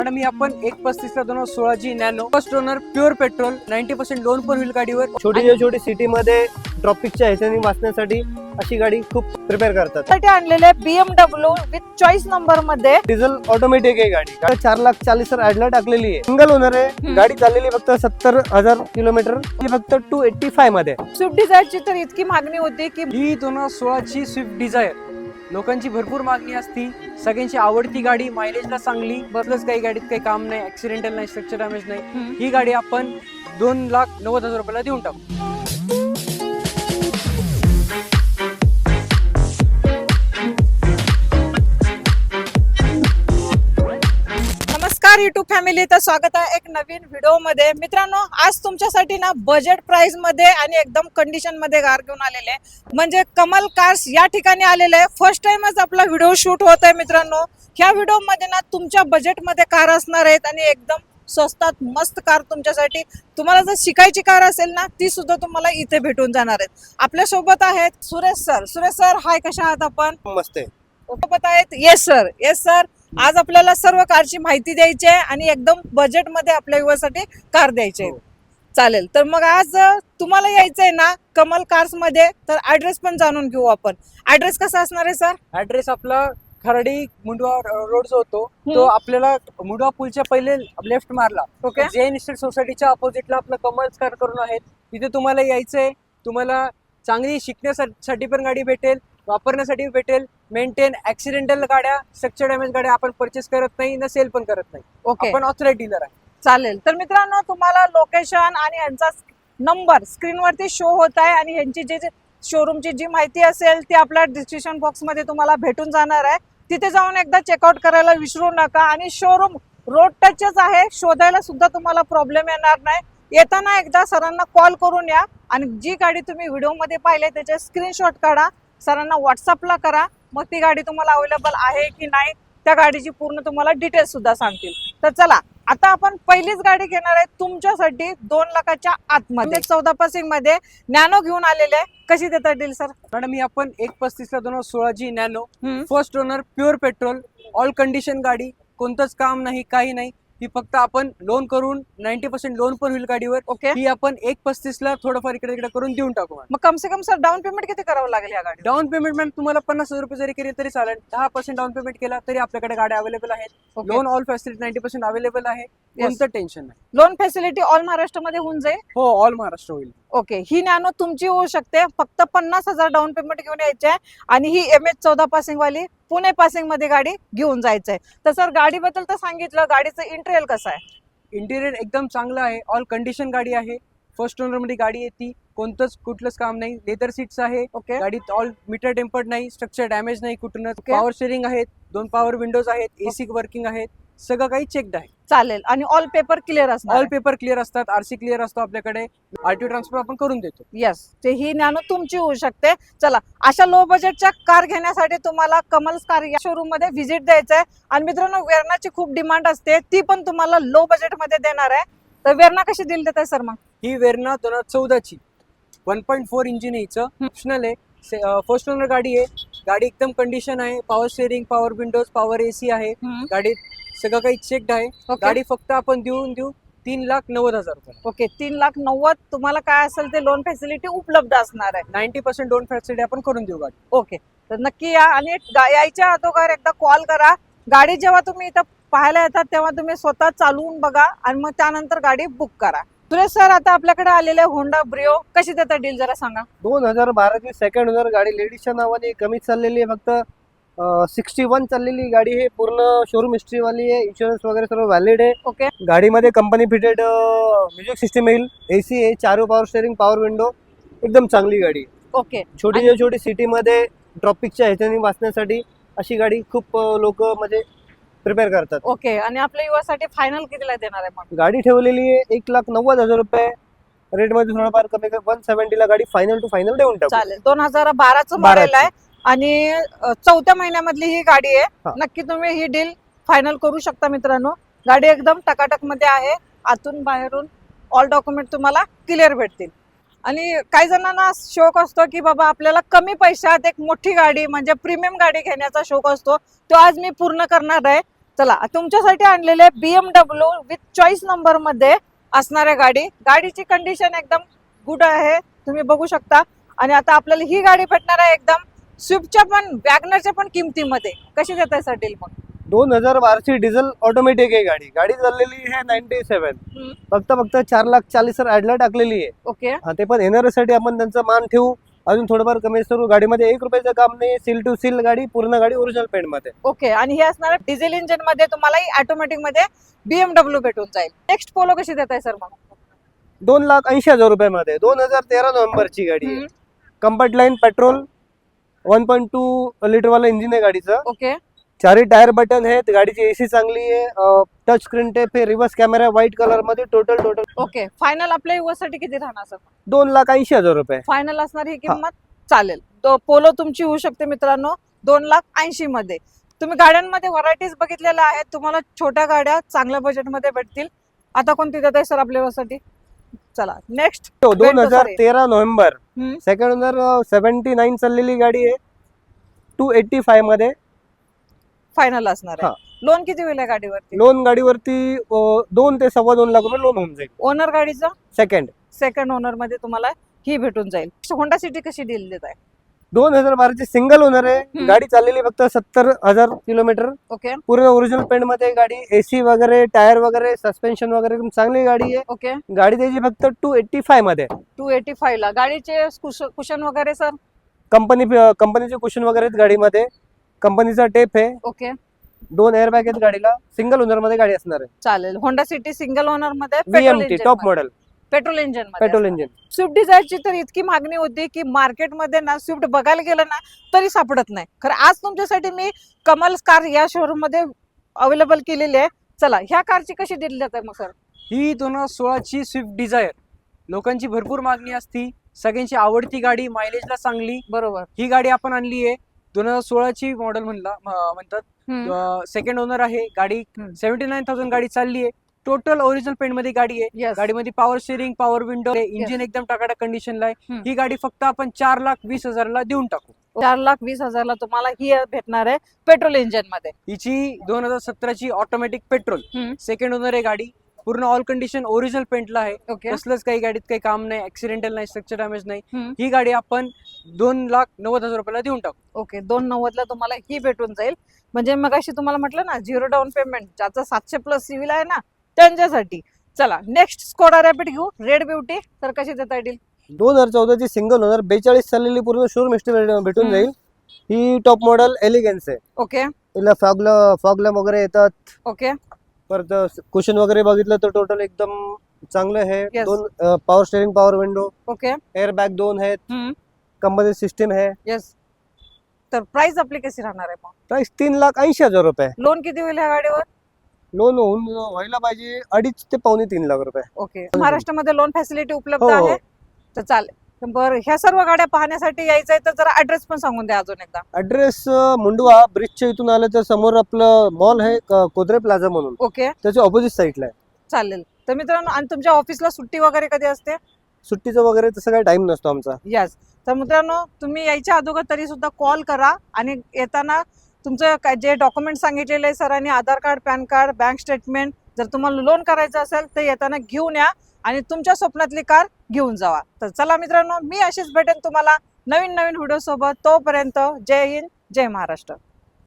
Madam ही आपण 1.35 ला 2016 जी Nano first owner pure petrol 90% loan पण होईल गाडीवर। छोटी सिटी मध्ये ट्रॉफिकच्या ह्याच्याने वाचण्यासाठी अशी गाडी खूप प्रिपेअर करतात। साठी आणलेले BMW विथ चॉईस नंबर मध्ये डिझेल ऑटोमॅटिक आहे गाडी 4,40,000 ऍडला टाकलेली आहे। सिंगल ओनर आहे गाडी, चाललेली फक्त 70,000 किलोमीटर, फक्त 285 मध्ये। स्विफ्ट डिझायरची तर इतकी मागणी होती की ही 2016 ची स्विफ्ट डिझायर लोकांची भरपूर मागणी असती, सगळ्यांची आवडती गाडी, मायलेजला चांगली, बसलंच काही गाडीत काही काम नाही, ऍक्सिडेंटल नाही, स्ट्रक्चर डॅमेज नाही। ही गाडी आपण 2,90,000 रुपयाला देऊन टाकू। नमस्कार युट्यूब फॅमिली, तर स्वागत आहे एक नवीन व्हिडिओ मध्ये। मित्रांनो, आज तुमच्यासाठी ना बजेट प्राइस मध्ये आणि एकदम कंडिशन मध्ये कार घेऊन आलेले, म्हणजे कमल कार्स या ठिकाणी आलेले आहे। फर्स्ट टाइमच आपला व्हिडिओ शूट होत आहे मित्रांनो। ह्या व्हिडिओ मध्ये ना तुमच्या बजेट मध्ये कार असणार आहेत आणि एकदम स्वस्तात मस्त कार तुमच्यासाठी। तुम्हाला जर शिकायची कार असेल ना, ती सुद्धा तुम्हाला इथे भेटून जाणार आहेत। आपल्या सोबत आहेत सुरेश सर। सुरेश सर, हाय, कशा आहात आपण? मस्त आहे। सोबत आहेत येस सर। येस सर, आज आपल्याला सर्व कारची माहिती द्यायची आहे आणि एकदम बजेट मध्ये आपल्या युवासाठी कार द्यायची आहे। चालेल, तर मग आज तुम्हाला यायचंय ना कमल कार्स मध्ये, तर ऍड्रेस पण जाणून घेऊ आपण। ऍड्रेस कसा असणार आहे सर? ऍड्रेस आपला खराडी मुंडवा रोड जो होतो तो आपल्याला मुंडवा पूलच्या पहिले लेफ्ट मारला, ओके, जैन इस्टेट सोसायटीच्या अपोजिटला आपलं कमल कार करून आहे। तिथे तुम्हाला यायचंय। तुम्हाला चांगली शिकण्यासाठी पण गाडी भेटेल, वापरण्यासाठी भेटेल। मेंटेन, ऍक्सिडेंटल गाड्या, स्ट्रक्चर डॅमेज गाड्या आपण परचेस करत नाही ना सेल पण करत नाही। ओके, आपण ऑथराइज्ड डीलर आहे। चालेल, तर मित्रांनो तुम्हाला लोकेशन आणि यांचा नंबर स्क्रीनवरती शो होत आहे आणि यांची जी शोरूमची जी माहिती असेल ती आपल्या डिस्क्रिप्शन बॉक्स मध्ये तुम्हाला भेटून जाणार आहे। तिथे जाऊन एकदा चेकआउट करायला विसरू नका। आणि शोरूम रोड टचच आहे, शोधायला सुद्धा तुम्हाला प्रॉब्लेम येणार नाही। येताना एकदा सरांना कॉल करून या आणि जी गाडी तुम्ही व्हिडिओ मध्ये पाहिले त्याचे स्क्रीनशॉट काढा, सरांना व्हॉट्सअपला करा। मग ती गाडी तुम्हाला अवेलेबल आहे की नाही त्या गाडीची पूर्ण तुम्हाला डिटेल्स सुद्धा सांगतील। तर चला, आता आपण पहिलीच गाडी घेणार आहे तुमच्यासाठी 2 लाखाच्या आतमध्ये 14 पासिंग मध्ये नॅनो घेऊन आलेले आहे। कशी देतात डील सर? मॅडम ही आपण 1.35 ला 2016 जी Nano first owner pure petrol all condition गाडी, कोणतंच काम नाही, काही नाही। ही फक्त आपण लोन करून 90% लोन पण होईल गाडीवर। ओके, ही आपण 1.35 ला थोडंफार इकडे तिकडे करून देऊन टाकू। मग कम से कम सर डाऊन पेमेंट किती करावं लागेल या गाडी? डाऊन पेमेंट मॅम तुम्हाला 50,000 रुपये जरी केली तरी चालेल। 10% डाऊन पेमेंट केला तरी आपल्याकडे गाड्या अवेलेबल आहेत। लोन ऑल फॅसिलिटी 90% अवेलेबल आहे, कोणतं टेन्शन नाही। लोन फॅसिलिटी ऑल महाराष्ट्रामध्ये होऊन जाईल? हो, ऑल महाराष्ट्र होईल। ओके, ही नॅनो तुमची होऊ शकते। फक्त 50,000 डाऊन पेमेंट घेऊन यायचे आहे आणि ही MH14 पासिंग वाली पुणे पासिंग मध्ये गाडी घेऊन जायचंय। तर सर गाडीबद्दल तर सांगितलं, गाडीचं इंटेरियर कसं आहे? इंटिरियर एकदम चांगलं आहे, ऑल कंडिशन गाडी आहे। फर्स्ट ओनर मध्ये गाडी येते, कुठलंच काम नाही। लेदर सीट्स आहे, ओके, गाडीत ऑल मीटर टेम्पर्ड नाही, स्ट्रक्चर डॅमेज नाही कुठूनच। पॉवर शेअरिंग आहेत, 2 पॉवर विंडोज आहेत, एसी वर्किंग आहेत, सगळं काही चेकड आहे। चालेल, आणि ऑल पेपर क्लिअर असणार? ऑल पेपर क्लिअर असतात, आरसी क्लिअर असतो आपल्याकडे, आरटीओ ट्रान्सफर आपण करून देतो। यस, ते ही नॅनो तुमची होऊ शकते। चला, अशा लो बजेटच्या कार घेण्यासाठी तुम्हाला कमल कार या शोरूम मध्ये व्हिजिट द्यायचं आहे। आणि मित्रांनो, वेर्नाची खूप डिमांड असते, ती पण तुम्हाला लो बजेट मध्ये देणार आहे। तर वेर्ना कशी डील देत आहे सर? मग ही वेर्ना 2014 ची 1.4 इंजिन आहे, ऑप्शनल आहे। फर्स्ट ओनर गाडी आहे, गाडी एकदम कंडिशन आहे। Power steering, power windows, power AC आहे गाडीत, सगळं काही चेकड आहे। गाडी फक्त आपण देऊ 3,90,000 रुपये। ओके, 3,90,000 तुम्हाला काय असेल ते लोन फॅसिलिटी उपलब्ध असणार आहे। 90% लोन फॅसिलिटी आपण करून देऊ गाडी। ओके, तर नक्की या आणि यायच्या अगोदर एकदा कॉल करा। गाडी जेव्हा तुम्ही इथं पाहायला येतात तेव्हा तुम्ही स्वतः चालवून बघा आणि मग त्यानंतर गाडी बुक करा। सुरेश सर, आता आपल्याकडे आलेले होंडा ब्रिओ कशी देतात डील जरा सांगा? 2012 ची सेकंड ओनर गाडी, लेडीजच्या नावाने कमी चाललेली आहे, फक्त 61 चाललेली गाडी आहे। पूर्ण शोरूम हिस्ट्री वाली आहे, इन्शुरन्स वगैरे सर्व व्हॅलिड आहे। ओके, गाडीमध्ये कंपनी फिटेड म्युझिक सिस्टम येईल, एसी आहे, 4 पॉवर स्टेअरिंग, पॉवर विंडो, एकदम चांगली गाडी। ओके, छोटी सिटी मध्ये ट्रॉफिकच्या ह्याच्याने वाचण्यासाठी अशी गाडी खूप लोक म्हणजे प्रिपेअर करतात। ओके, आणि आपल्या युवासाठी फायनल कितीला देणार आहे? मग गाडी ठेवलेली आहे 1,90,000 रुपये रेट मध्ये, थोडाफार कमी 170 ला गाडी फायनल टू फायनल देऊन टाकू। चालेल, 2012चं मॉडेल आहे आणि 4थ्या महिन्यामधली ही गाडी आहे। नक्की तुम्ही ही डील फायनल करू शकता मित्रांनो। गाडी एकदम टकाटक मध्ये आहे, आतून बाहेरून ऑल डॉक्युमेंट तुम्हाला क्लिअर भेटतील। आणि काही जणांना शौक असतो की बाबा आपल्याला कमी पैशात एक मोठी गाडी म्हणजे प्रीमियम गाडी घेण्याचा शौक असतो, तो आज मी पूर्ण करणार आहे। चला तुमच्यासाठी आणलेले BMW विथ चॉईस नंबर मध्ये असणाऱ्या गाडीची कंडिशन एकदम गुड आहे, तुम्ही बघू शकता. आणि आता आपल्याला ही गाडी भेटणार आहे एकदम स्विफ्टच्या पण वॅगनरच्या पण किमतीमध्ये. कशी देत आहे सर डील मग? 2012 डिझेल ऑटोमॅटिक आहे गाडी. गाडी चाललेली आहे 97. फक्त 4,40,000 ऍडला टाकलेली आहे. ओके हा, ते पण येणाऱ्यासाठी आपण त्यांचा मान ठेवू, अजून थोडंफार कमी करू. गाडीमध्ये 1 रुपयाचं काम नाही. सील टू सील गाडी, पूर्ण गाडी ओरिजिनल पेंट मध्ये. ओके. आणि हे असणार डिझेल इंजिन मध्ये, तुम्हाला ऑटोमॅटिक मध्ये BMW भेटून जाईल. नेक्स्ट पोलो कशी देत आहे सर मग? 2,80,000 रुपयामध्ये 2013 नोव्हेंबरची गाडी आहे. कम्फर्ट लाईन पेट्रोल 1.2 लिटर वाला इंजिन आहे गाडीचं. ओके. 4 टायर बटन आहेत. गाडीची एसी चांगली आहे. टच स्क्रीन टेप आहे. रिव्हर्स कॅमेरा व्हाईट कलर मध्ये. Total okay. फायनल आपल्या युवासाठी किती राहणार सर? 2,80,000 रुपये फायनल असणार ही किंमत. चालेल. तो पोलो तुमची होऊ शकते मित्रांनो 2,80,000 मध्ये. तुम्ही गाड्यांमध्ये व्हरायटीज बघितलेल्या आहेत, तुम्हाला छोट्या गाड्या चांगल्या बजेटमध्ये भेटतील. आता कोणती देत आहे सर आपल्या युवासाठी? चला नेक्स्ट. 2013 नोव्हेंबर सेकंड ओनर 79 चाललेली गाडी आहे. 285 मध्ये फायनल असणार आहे. हा. लोन किती होईल या गाडीवरती? लोन गाडीवरती 2 ते 2.25 लाख रुपये लोन होऊन जाईल. ओनर गाडीचा सेकंड ओनर मध्ये तुम्हाला ही भेटून जाईल. होंडा सिटी कशी डील देत आहे? 2012 सिंगल ओनर आहे. गाडी चाललेली फक्त 70,000 किलोमीटर. ओके पूर्ण ओरिजिनल पेंट मध्ये गाडी. एसी वगैरे, टायर वगैरे, सस्पेन्शन वगैरे एकदम चांगली गाडी आहे. ओके. गाडी त्याची फक्त 285 मध्ये. 285 ला. गाडीचे कुशन वगैरे सर? कंपनीचे कुशन वगैरे आहेत गाडीमध्ये. कंपनीचा टेप आहे. ओके. 2 एअरबॅग आहेत गाडीला. सिंगल ओनर मध्ये गाडी असणार आहे. चालेल. होंडा सिटी सिंगल ओनर मध्ये VMT top model petrol engine petrol engine. Swift डिझायरची तर इतकी मागणी होती की मार्केटमध्ये ना स्विफ्ट बघायला गेलं ना तरी सापडत नाही. खरं आज तुमच्यासाठी मी कमल कार या शोरूम मध्ये अवेलेबल केलेली आहे. चला ह्या कारची कशी दिली जाते मग सर? ही 2016ची स्विफ्ट डिझायर लोकांची भरपूर मागणी असती, सगळ्यांची आवडती गाडी, मायलेजला चांगली. बरोबर. ही गाडी आपण आणली आहे 2016ची मॉडेल म्हणतात. सेकंड ओनर आहे. गाडी 79,000 गाडी चालली आहे. टोटल ओरिजिनल पेंट मध्ये गाडी आहे. Yes. गाडीमध्ये power steering, power window, engine एकदम टाकाटा कंडिशनला आहे. ही गाडी फक्त आपण 4,20,000 देऊन टाकू. 4,20,000 ला तुम्हाला ही भेटणार आहे पेट्रोल इंजिन मध्ये. हिची 2017ची ऑटोमॅटिक पेट्रोल सेकंड ओनर आहे. गाडी पूर्ण ऑल कंडिशन ओरिजिनल पेंटला आहे. ओके. कसलंच काही गाडीत काही काम नाही, ऍक्सिडेंटल नाही, स्ट्रक्चर डॅमेज नाही. ही गाडी आपण 2,90,000 रुपयाला देऊन टाकू. ओके. 2,90,000 ला तुम्हाला ही भेटून जाईल. म्हणजे मग अशी तुम्हाला म्हटलं ना 0 डाऊन पेमेंट, ज्याचा 700+ सिव्हिल आहे ना त्यांच्यासाठी. चला नेक्स्ट स्कोडा रॅपिड घेऊ. रेड ब्युटी तर कशी देता येईल? 2014ची सिंगल ओनर 42 चाललेली पूर्ण शोरूम हिस्ट्री भेटून जाईल. ही टॉप मॉडेल एलिगन्स आहे. ओके. तिला फॉगलॅम्प वगैरे येतात. ओके. परत कुशन वगैरे बघितलं तर टोटल एकदम चांगलं आहे. Yes. 2 power steering, power window, okay. Airbag 2 आहेत. कंपनी सिस्टम आहे. येस. तर प्राइस आपली कशी राहणार आहे मग? प्राइस 3,80,000 रुपये. लोन किती होईल या गाडीवर? लोन होऊन व्हायला पाहिजे 2.5 ते 2.25 लाख रुपये. ओके. महाराष्ट्रामध्ये लोन फॅसिलिटी उपलब्ध हो, हो. आहे. तर चालेल. बरं, ह्या सर्व गाड्या पाहण्यासाठी यायचंय तर जरा ऍड्रेस पण सांगून द्या अजून एकदा. ऍड्रेस मुंडवा ब्रिजच्या इथून आलं तर समोर आपलं मॉल आहे कोदरे प्लाझा म्हणून. ओके. त्याच्या ऑपोजिट साईडला आहे. चालेल. तर मित्रांनो, आणि तुमच्या ऑफिसला सुट्टी वगैरे कधी असते? सुट्टीचा वगैरे तसं काही टाइम नसतो आमचा. यस. तर मित्रांनो, तुम्ही यायच्या अगोदर तरी सुद्धा कॉल करा आणि येताना तुमचं जे डॉक्युमेंट सांगितलेले आहे सरांनी, Aadhaar card, PAN card, bank statement, जर तुम्हाला लोन करायचं असेल तर येताना घेऊन या आणि तुमच्या स्वप्नातली कार घेऊन जावा. तर चला मित्रांनो, मी अशीच भेटेन तुम्हाला नवीन व्हिडिओ सोबत. तोपर्यंत जय हिंद, जय महाराष्ट्र.